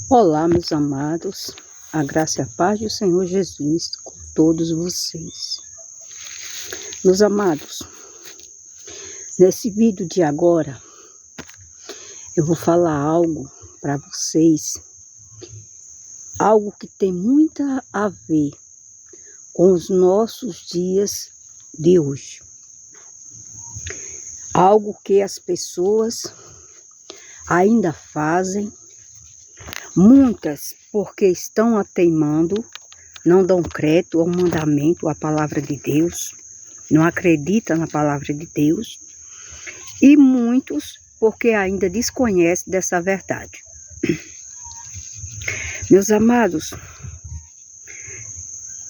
Olá, meus amados, a graça e a paz do Senhor Jesus com todos vocês. Meus amados, nesse vídeo de agora, eu vou falar algo para vocês, algo que tem muito a ver com os nossos dias de hoje. Algo que as pessoas ainda fazem, muitas porque estão teimando, não dão crédito ao mandamento, à palavra de Deus, não acreditam na palavra de Deus, e muitos porque ainda desconhecem dessa verdade. Meus amados,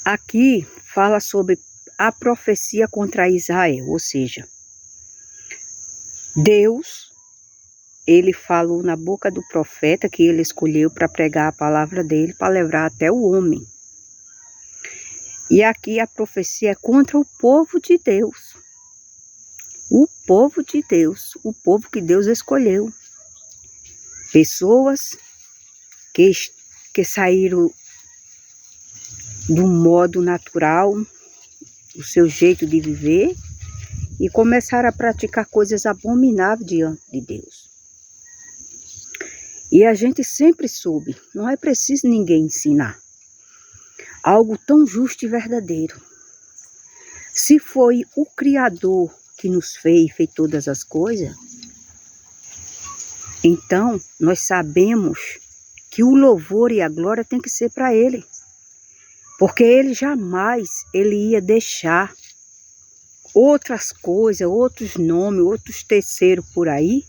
aqui fala sobre a profecia contra Israel, ou seja, Deus, ele falou na boca do profeta que ele escolheu para pregar a palavra dele, para levar até o homem. E aqui a profecia é contra o povo de Deus. O povo de Deus, o povo que Deus escolheu. Pessoas que saíram do modo natural, do seu jeito de viver, e começaram a praticar coisas abomináveis diante de Deus. E a gente sempre soube, não é preciso ninguém ensinar, algo tão justo e verdadeiro. Se foi o Criador que nos fez todas as coisas, então nós sabemos que o louvor e a glória tem que ser para Ele. Porque Ele jamais ia deixar outras coisas, outros nomes, outros terceiros por aí,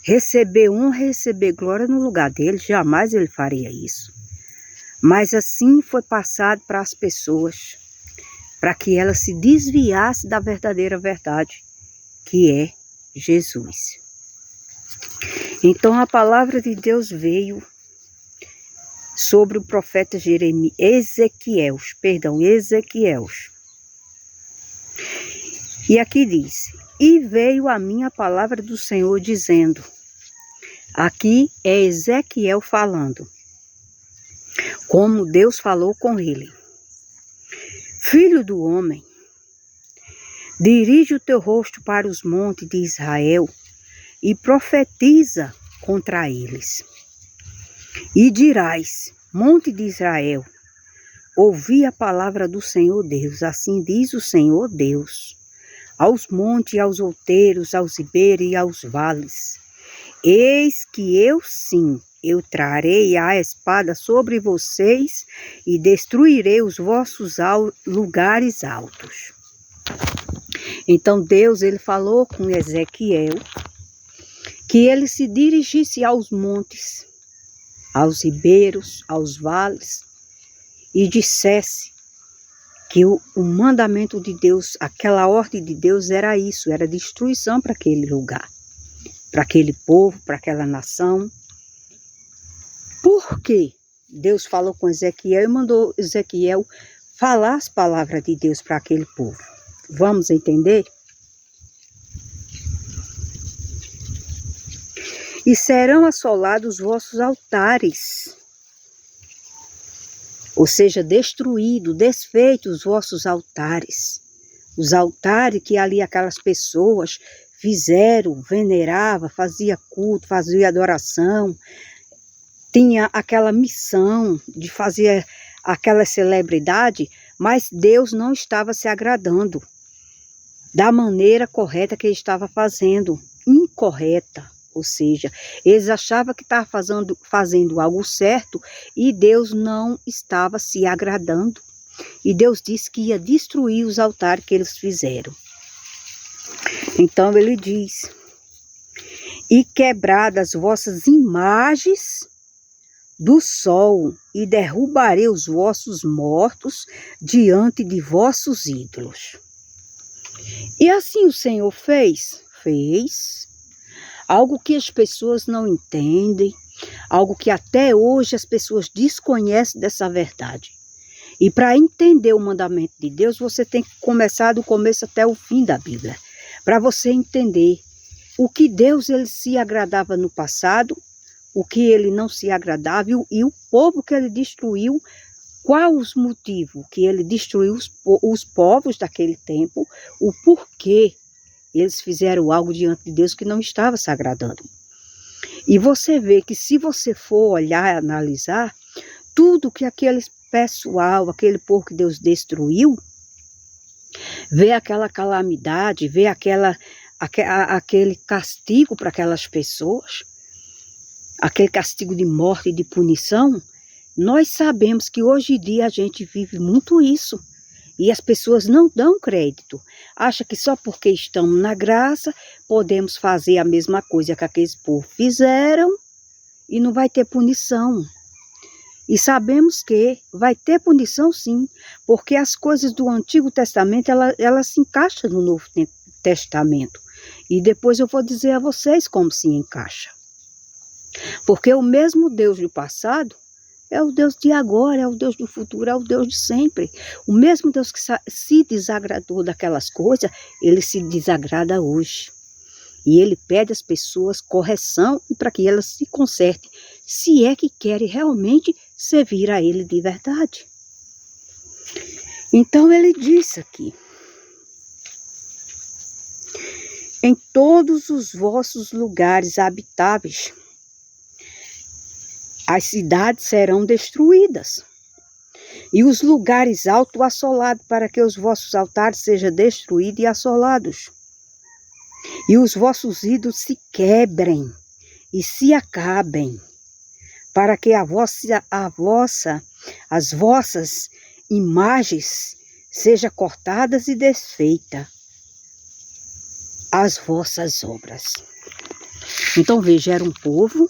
receber honra, receber glória no lugar dele. Jamais Ele faria isso. Mas assim foi passado para as pessoas, para que elas se desviassem da verdadeira verdade, que é Jesus. Então a palavra de Deus veio sobre o profeta Ezequiel. E aqui diz: e veio a mim a palavra do Senhor dizendo. Aqui é Ezequiel falando, como Deus falou com ele. Filho do homem, dirige o teu rosto para os montes de Israel e profetiza contra eles. E dirás, monte de Israel, ouvi a palavra do Senhor Deus, assim diz o Senhor Deus, aos montes, aos outeiros, aos ribeiros e aos vales. Eis que eu trarei a espada sobre vocês e destruirei os vossos lugares altos. Então Deus, ele falou com Ezequiel que ele se dirigisse aos montes, aos ribeiros, aos vales, e dissesse que o mandamento de Deus, aquela ordem de Deus era isso, era destruição para aquele lugar, para aquele povo, para aquela nação. Por quê? Deus falou com Ezequiel e mandou Ezequiel falar as palavras de Deus para aquele povo. Vamos entender? E serão assolados os vossos altares, ou seja, destruídos, desfeitos os vossos altares. Os altares que ali aquelas pessoas fizeram, veneravam, faziam culto, faziam adoração, tinha aquela missão de fazer aquela celebridade, mas Deus não estava se agradando da maneira correta que ele estava fazendo, incorreta. Ou seja, eles achavam que estavam fazendo algo certo e Deus não estava se agradando. E Deus disse que ia destruir os altares que eles fizeram. Então ele diz: e quebradas vossas imagens do sol, e derrubarei os vossos mortos diante de vossos ídolos. E assim o Senhor fez. Algo que as pessoas não entendem, algo que até hoje as pessoas desconhecem dessa verdade. E para entender o mandamento de Deus, você tem que começar do começo até o fim da Bíblia, para você entender o que Deus ele se agradava no passado, o que ele não se agradava e o povo que ele destruiu. Qual os motivos que ele destruiu os povos daquele tempo, o porquê eles fizeram algo diante de Deus que não estava se agradando. E você vê que se você for olhar e analisar, tudo que aquele pessoal, aquele povo que Deus destruiu, vê aquela calamidade, vê aquele castigo para aquelas pessoas, aquele castigo de morte e de punição. Nós sabemos que hoje em dia a gente vive muito isso. E as pessoas não dão crédito. Acham que só porque estamos na graça, podemos fazer a mesma coisa que aqueles povos fizeram e não vai ter punição. E sabemos que vai ter punição sim, porque as coisas do Antigo Testamento, elas se encaixam no Novo Testamento. E depois eu vou dizer a vocês como se encaixa. Porque o mesmo Deus do passado é o Deus de agora, é o Deus do futuro, é o Deus de sempre. O mesmo Deus que se desagradou daquelas coisas, ele se desagrada hoje. E ele pede às pessoas correção para que elas se consertem, se é que querem realmente servir a ele de verdade. Então ele diz aqui: em todos os vossos lugares habitáveis, as cidades serão destruídas, e os lugares altos assolados, para que os vossos altares sejam destruídos e assolados, e os vossos ídolos se quebrem e se acabem, para que as vossas imagens sejam cortadas e desfeitas, as vossas obras. Então veja, era um povo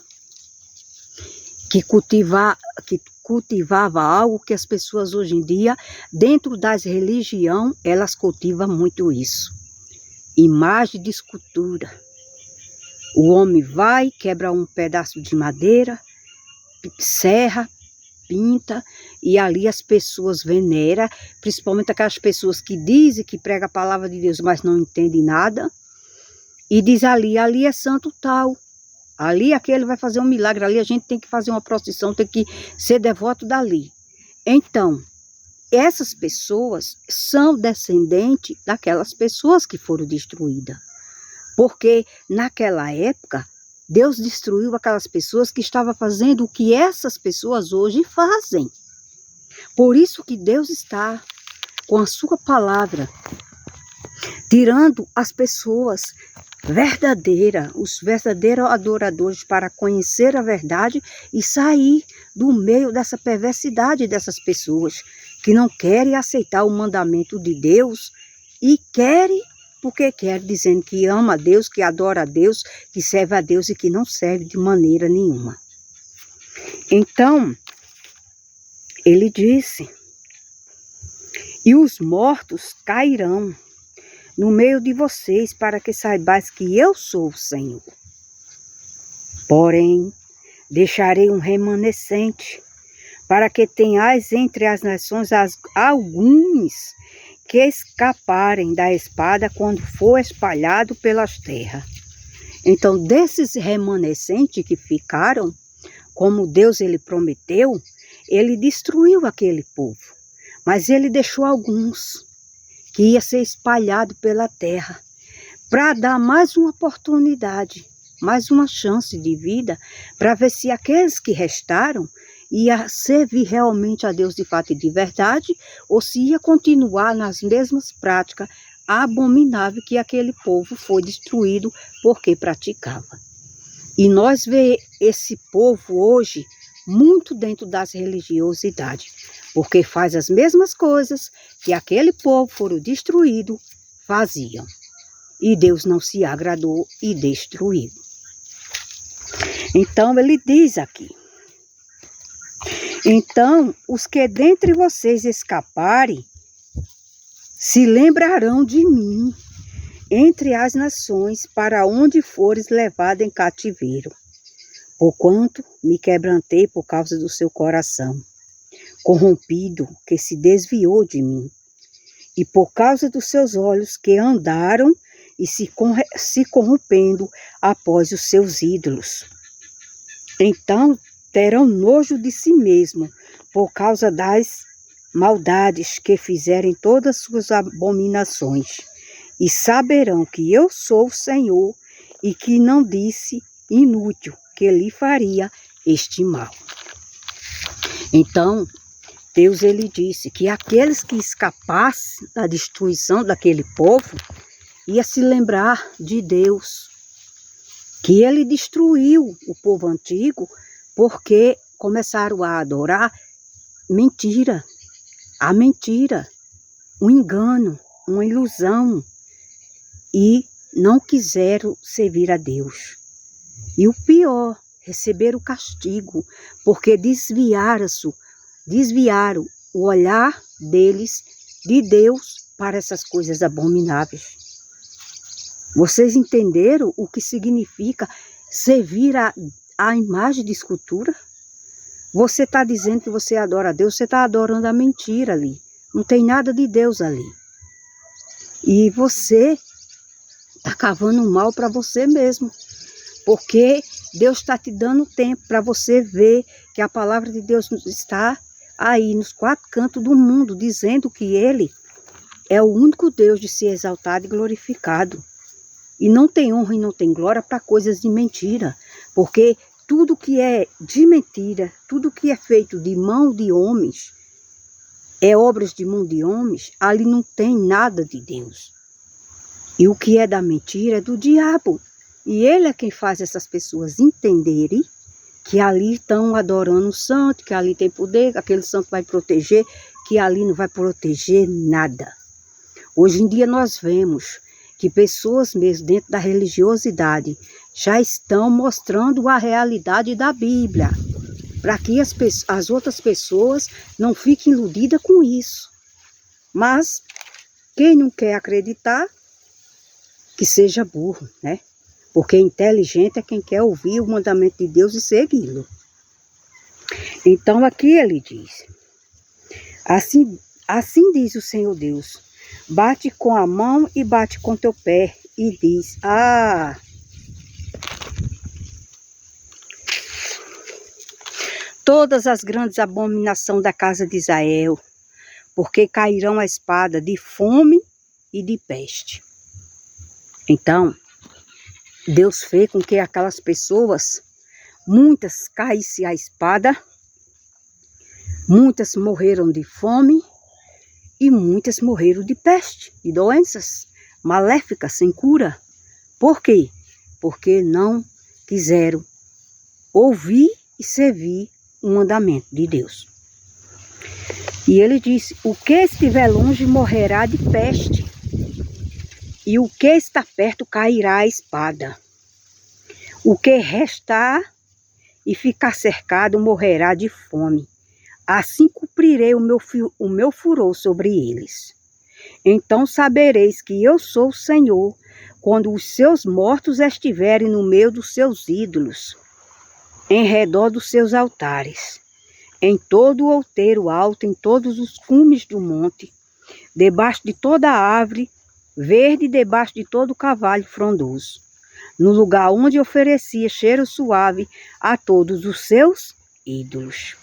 que cultivava algo que as pessoas hoje em dia, dentro das religiões, elas cultivam muito isso. Imagem de escultura. O homem vai, quebra um pedaço de madeira, serra, pinta, e ali as pessoas veneram, principalmente aquelas pessoas que dizem que pregam a palavra de Deus, mas não entendem nada, e diz ali é santo tal. Ali aquele vai fazer um milagre, ali a gente tem que fazer uma procissão, tem que ser devoto dali. Então, essas pessoas são descendentes daquelas pessoas que foram destruídas. Porque naquela época, Deus destruiu aquelas pessoas que estavam fazendo o que essas pessoas hoje fazem. Por isso que Deus está com a sua palavra, tirando as pessoas os verdadeiros adoradores para conhecer a verdade e sair do meio dessa perversidade dessas pessoas que não querem aceitar o mandamento de Deus e querem porque quer, dizendo que ama a Deus, que adora a Deus, que serve a Deus e que não serve de maneira nenhuma. Então, ele disse: e os mortos cairão no meio de vocês, para que saibais que eu sou o Senhor. Porém, deixarei um remanescente, para que tenhais entre as nações alguns que escaparem da espada quando for espalhado pelas terras. Então, desses remanescentes que ficaram, como Deus ele prometeu, ele destruiu aquele povo, mas ele deixou alguns que ia ser espalhado pela terra, para dar mais uma oportunidade, mais uma chance de vida, para ver se aqueles que restaram ia servir realmente a Deus de fato e de verdade, ou se ia continuar nas mesmas práticas abomináveis que aquele povo foi destruído porque praticava. E nós vemos esse povo hoje muito dentro das religiosidades, porque faz as mesmas coisas que aquele povo foram destruído faziam. E Deus não se agradou e destruiu. Então ele diz aqui: então os que dentre vocês escaparem se lembrarão de mim entre as nações, para onde fores levado em cativeiro, porquanto me quebrantei por causa do seu coração corrompido, que se desviou de mim, e por causa dos seus olhos, que andaram e se corrompendo após os seus ídolos. Então terão nojo de si mesmo, por causa das maldades que fizerem todas suas abominações. E saberão que eu sou o Senhor, e que não disse inútil que lhe faria este mal. Então, Deus ele disse que aqueles que escapassem da destruição daquele povo, ia se lembrar de Deus, que ele destruiu o povo antigo porque começaram a adorar mentira, a mentira, um engano, uma ilusão, e não quiseram servir a Deus. E o pior, receberam o castigo, porque desviaram o olhar deles de Deus para essas coisas abomináveis. Vocês entenderam o que significa servir a imagem de escultura? Você está dizendo que você adora a Deus, você está adorando a mentira ali. Não tem nada de Deus ali. E você está cavando mal para você mesmo. Porque Deus está te dando tempo para você ver que a palavra de Deus está aí nos quatro cantos do mundo, dizendo que Ele é o único Deus de ser exaltado e glorificado. E não tem honra e não tem glória para coisas de mentira. Porque tudo que é de mentira, tudo que é feito de mão de homens, é obras de mão de homens, ali não tem nada de Deus. E o que é da mentira é do diabo. E ele é quem faz essas pessoas entenderem que ali estão adorando o santo, que ali tem poder, que aquele santo vai proteger, que ali não vai proteger nada. Hoje em dia nós vemos que pessoas mesmo dentro da religiosidade já estão mostrando a realidade da Bíblia, para que as outras pessoas não fiquem iludidas com isso. Mas quem não quer acreditar, que seja burro, né? Porque inteligente é quem quer ouvir o mandamento de Deus e segui-lo. Então aqui ele diz, assim diz o Senhor Deus, bate com a mão e bate com teu pé e diz, todas as grandes abominações da casa de Israel, porque cairão a espada de fome e de peste. Então, Deus fez com que aquelas pessoas, muitas caíssem a espada, muitas morreram de fome e muitas morreram de peste, de doenças maléficas sem cura. Por quê? Porque não quiseram ouvir e servir o mandamento de Deus. E ele disse, o que estiver longe morrerá de peste, e o que está perto cairá a espada. O que restar e ficar cercado morrerá de fome. Assim cumprirei o meu furor sobre eles. Então sabereis que eu sou o Senhor, quando os seus mortos estiverem no meio dos seus ídolos, em redor dos seus altares, em todo o outeiro alto, em todos os cumes do monte, debaixo de toda árvore verde, debaixo de todo carvalho frondoso, no lugar onde oferecia cheiro suave a todos os seus ídolos.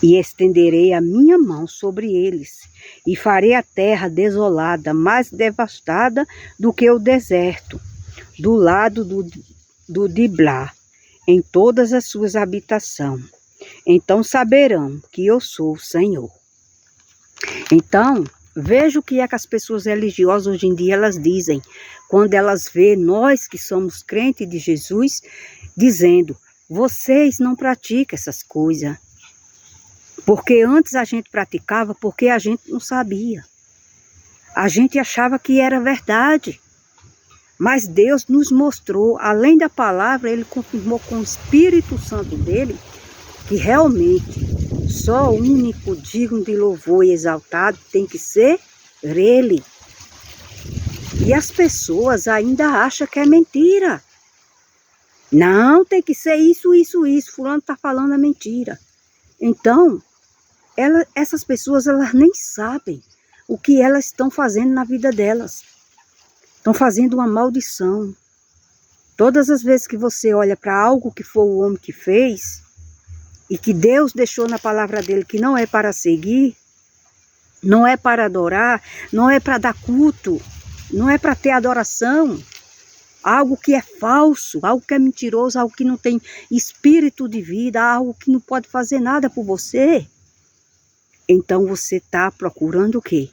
E estenderei a minha mão sobre eles, e farei a terra desolada, mais devastada do que o deserto, do lado do Diblá, em todas as suas habitações. Então saberão que eu sou o Senhor. Então, veja o que é que as pessoas religiosas hoje em dia elas dizem, quando elas vê nós que somos crentes de Jesus, dizendo, vocês não praticam essas coisas. Porque antes a gente praticava porque a gente não sabia. A gente achava que era verdade. Mas Deus nos mostrou, além da palavra, Ele confirmou com o Espírito Santo dele, que realmente só o único digno de louvor e exaltado tem que ser Ele. E as pessoas ainda acham que é mentira. Não, tem que ser isso. Fulano está falando a mentira. Então, essas pessoas elas nem sabem o que elas estão fazendo na vida delas. Estão fazendo uma maldição. Todas as vezes que você olha para algo que foi o homem que fez, e que Deus deixou na palavra dele que não é para seguir, não é para adorar, não é para dar culto, não é para ter adoração, algo que é falso, algo que é mentiroso, algo que não tem espírito de vida, algo que não pode fazer nada por você, então você está procurando o quê?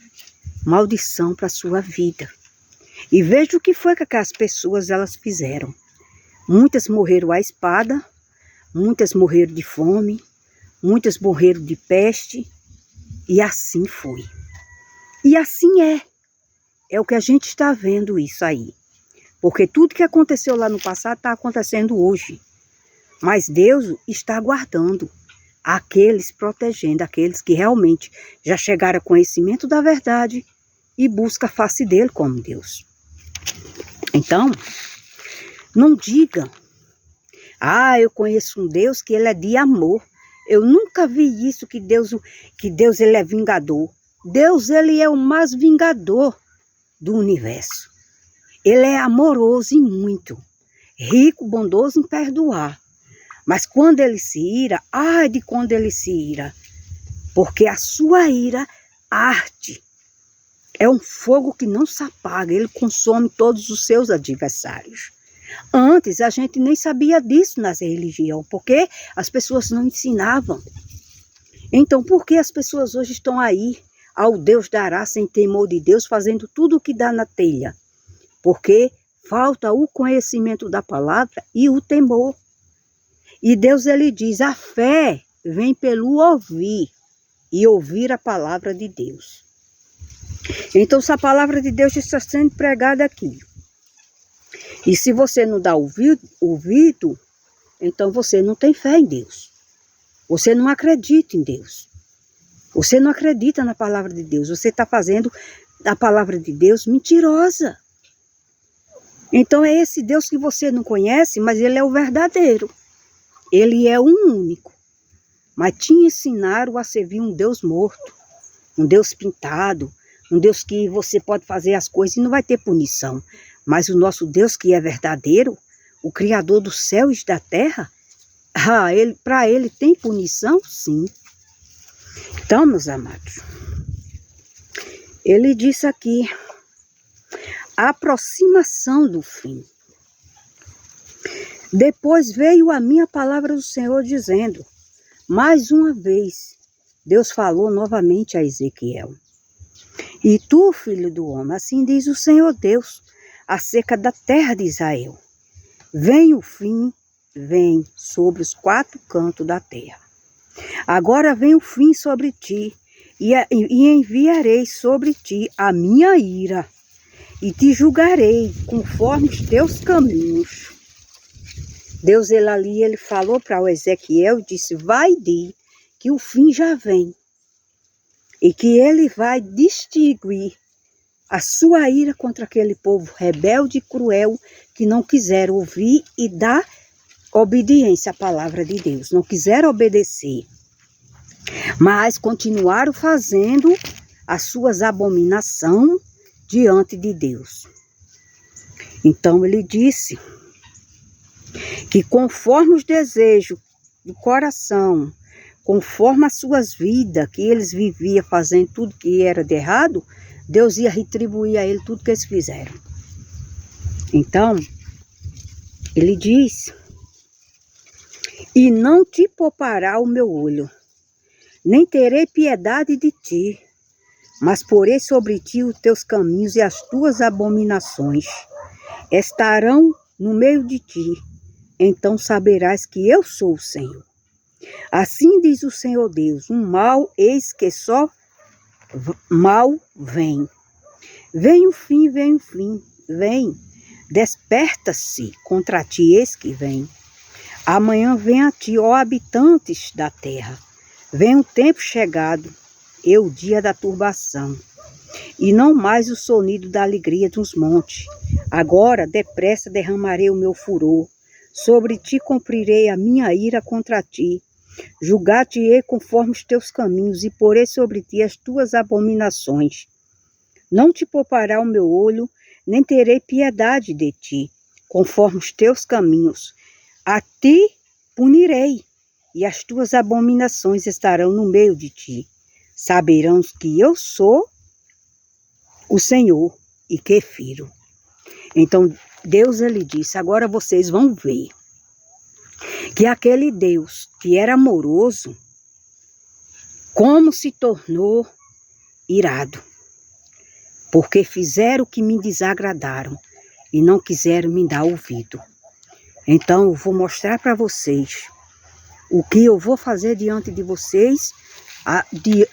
Maldição para a sua vida. E veja o que foi que aquelas pessoas elas fizeram. Muitas morreram à espada, muitas morreram de fome, muitas morreram de peste, e assim foi. E assim é. É o que a gente está vendo isso aí. Porque tudo que aconteceu lá no passado está acontecendo hoje. Mas Deus está guardando aqueles, protegendo aqueles que realmente já chegaram a conhecimento da verdade e busca a face dele como Deus. Então, não diga, eu conheço um Deus que ele é de amor. Eu nunca vi isso, que Deus ele é vingador. Deus ele é o mais vingador do universo. Ele é amoroso e muito, rico, bondoso em perdoar. Mas quando ele se ira, de quando ele se ira, porque a sua ira arde. É um fogo que não se apaga, ele consome todos os seus adversários. Antes a gente nem sabia disso nas religiões, porque as pessoas não ensinavam. Então por que as pessoas hoje estão aí, ao Deus dará, sem temor de Deus, fazendo tudo o que dá na telha? Porque falta o conhecimento da palavra e o temor. E Deus ele diz, a fé vem pelo ouvir, e ouvir a palavra de Deus. Então se a palavra de Deus está sendo pregada aqui, e se você não dá ouvido, então você não tem fé em Deus. Você não acredita em Deus. Você não acredita na palavra de Deus. Você está fazendo a palavra de Deus mentirosa. Então é esse Deus que você não conhece, mas ele é o verdadeiro. Ele é o único. Mas te ensinaram a servir um Deus morto, um Deus pintado, um Deus que você pode fazer as coisas e não vai ter punição. Mas o nosso Deus que é verdadeiro, o Criador do céu e da terra, para ele tem punição? Sim. Então, meus amados, ele disse aqui, a aproximação do fim. Depois veio a minha palavra do Senhor dizendo, mais uma vez, Deus falou novamente a Ezequiel. E tu, filho do homem, assim diz o Senhor Deus, acerca da terra de Israel. Vem o fim, vem sobre os 4 cantos da terra. Agora vem o fim sobre ti, e enviarei sobre ti a minha ira, e te julgarei conforme os teus caminhos. Deus ele falou para o Ezequiel e disse, vai dir que o fim já vem, e que ele vai distinguir a sua ira contra aquele povo rebelde e cruel que não quiseram ouvir e dar obediência à palavra de Deus. Não quiseram obedecer, mas continuaram fazendo as suas abominações diante de Deus. Então ele disse que conforme os desejos do coração, conforme as suas vidas, que eles viviam fazendo tudo que era de errado, Deus ia retribuir a ele tudo que eles fizeram. Então, ele diz, e não te poupará o meu olho, nem terei piedade de ti, mas porei sobre ti os teus caminhos e as tuas abominações estarão no meio de ti, então saberás que eu sou o Senhor. Assim diz o Senhor Deus, um mal, eis que só mal vem. Vem o fim, vem. Desperta-se contra ti, eis que vem. Amanhã vem a ti, ó habitantes da terra. Vem o tempo chegado, e o dia da turbação, e não mais o sonido da alegria dos montes. Agora, depressa derramarei o meu furor, sobre ti cumprirei a minha ira contra ti. Julgar-te-ei conforme os teus caminhos, e porei sobre ti as tuas abominações. Não te poupará o meu olho, nem terei piedade de ti, conforme os teus caminhos. A ti punirei, e as tuas abominações estarão no meio de ti. Saberão que eu sou o Senhor e que firo. Então Deus ele disse, agora vocês vão ver que aquele Deus que era amoroso, como se tornou irado, porque fizeram o que me desagradaram e não quiseram me dar ouvido. Então eu vou mostrar para vocês o que eu vou fazer diante de vocês,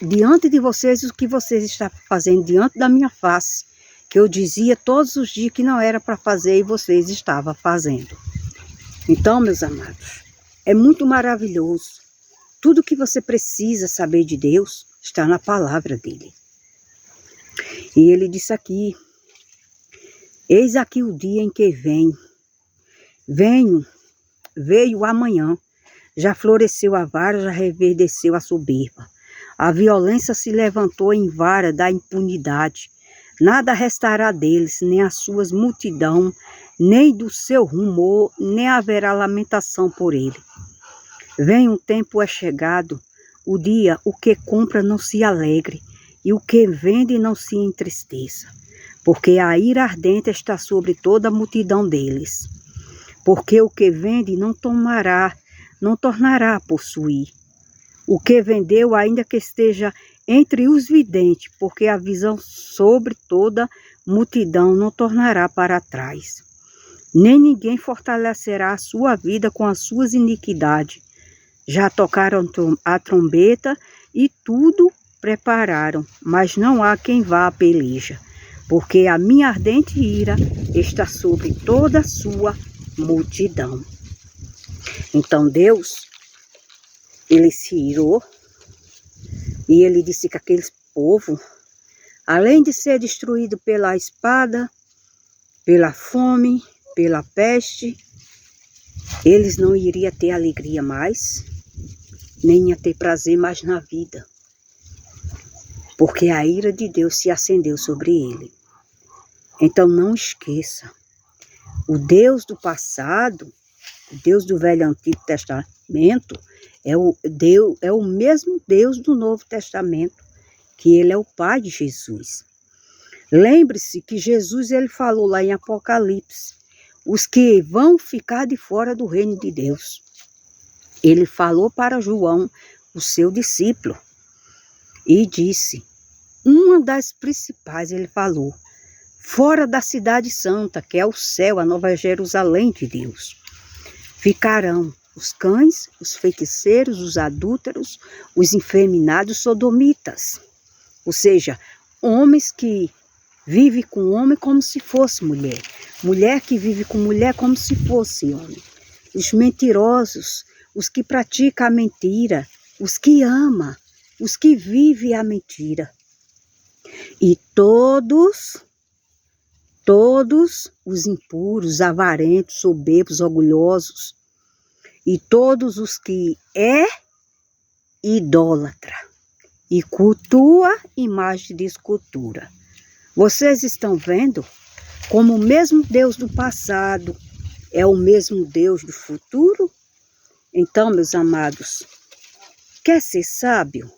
diante de vocês o que vocês estão fazendo diante da minha face, que eu dizia todos os dias que não era para fazer e vocês estavam fazendo. Então, meus amados, é muito maravilhoso. Tudo que você precisa saber de Deus está na palavra dele. E ele disse aqui, eis aqui o dia em que veio amanhã, já floresceu a vara, já reverdeceu a soberba. A violência se levantou em vara da impunidade. Nada restará deles, nem as suas multidão, nem do seu rumor, nem haverá lamentação por ele. Vem um tempo é chegado, o dia, o que compra não se alegre, e o que vende não se entristeça, porque a ira ardente está sobre toda a multidão deles. Porque o que vende não tornará a possuir. O que vendeu, ainda que esteja entre os videntes, porque a visão sobre toda multidão não tornará para trás. Nem ninguém fortalecerá a sua vida com as suas iniquidades. Já tocaram a trombeta e tudo prepararam, mas não há quem vá à peleja, porque a minha ardente ira está sobre toda a sua multidão. Então Deus, ele se irou e ele disse que aquele povo, além de ser destruído pela espada, pela fome, pela peste, eles não iriam ter alegria mais, nem ia ter prazer mais na vida, porque a ira de Deus se acendeu sobre ele. Então não esqueça, o Deus do passado, o Deus do Velho e Antigo Testamento, é o mesmo Deus do Novo Testamento, que ele é o Pai de Jesus. Lembre-se que Jesus ele falou lá em Apocalipse, os que vão ficar de fora do reino de Deus. Ele falou para João, o seu discípulo, e disse, uma das principais, ele falou, fora da cidade santa, que é o céu, a nova Jerusalém de Deus, ficarão os cães, os feiticeiros, os adúlteros, os efeminados, sodomitas. Ou seja, homens que vivem com homem como se fosse mulher. Mulher que vive com mulher como se fosse homem. Os mentirosos, os que praticam a mentira, os que amam, os que vivem a mentira. E todos os impuros, avarentos, soberbos, orgulhosos, e todos os que é idólatra e cultua imagem de escultura. Vocês estão vendo como o mesmo Deus do passado é o mesmo Deus do futuro? Então, meus amados, quer ser sábio?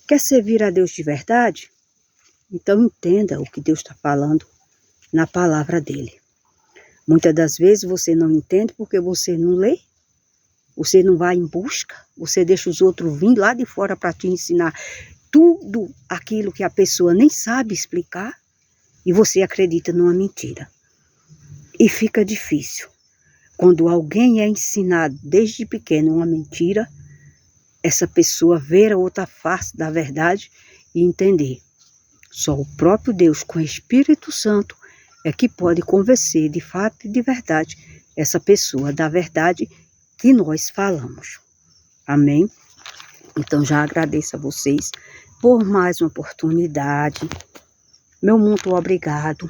Quer servir a Deus de verdade? Então entenda o que Deus está falando na palavra dele. Muitas das vezes você não entende porque você não lê, você não vai em busca, você deixa os outros vir lá de fora para te ensinar tudo aquilo que a pessoa nem sabe explicar e você acredita numa mentira. E fica difícil. Quando alguém é ensinado desde pequeno uma mentira, essa pessoa ver a outra face da verdade e entender. Só o próprio Deus com o Espírito Santo é que pode convencer de fato e de verdade essa pessoa da verdade que nós falamos. Amém? Então já agradeço a vocês por mais uma oportunidade. Meu muito obrigado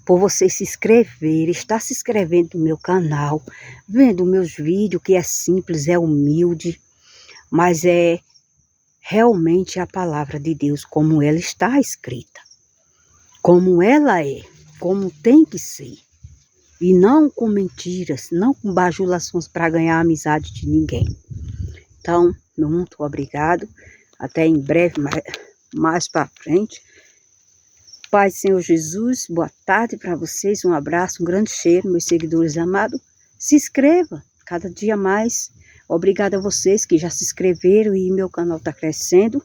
por vocês se inscreverem, estar se inscrevendo no meu canal, vendo meus vídeos, que é simples, é humilde, mas é realmente a palavra de Deus, como ela está escrita, como ela é, como tem que ser. E não com mentiras, não com bajulações para ganhar a amizade de ninguém. Então, meu muito obrigado. Até em breve, mais para frente. Pai Senhor Jesus, boa tarde para vocês. Um abraço, um grande cheiro, meus seguidores amados. Se inscreva cada dia mais. Obrigada a vocês que já se inscreveram e meu canal está crescendo.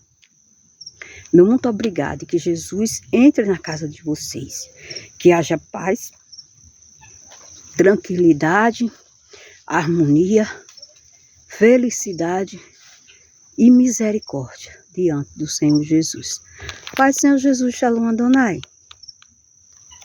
Meu muito obrigado e que Jesus entre na casa de vocês. Que haja paz, tranquilidade, harmonia, felicidade e misericórdia diante do Senhor Jesus. Pai Senhor Jesus, Shalom Adonai.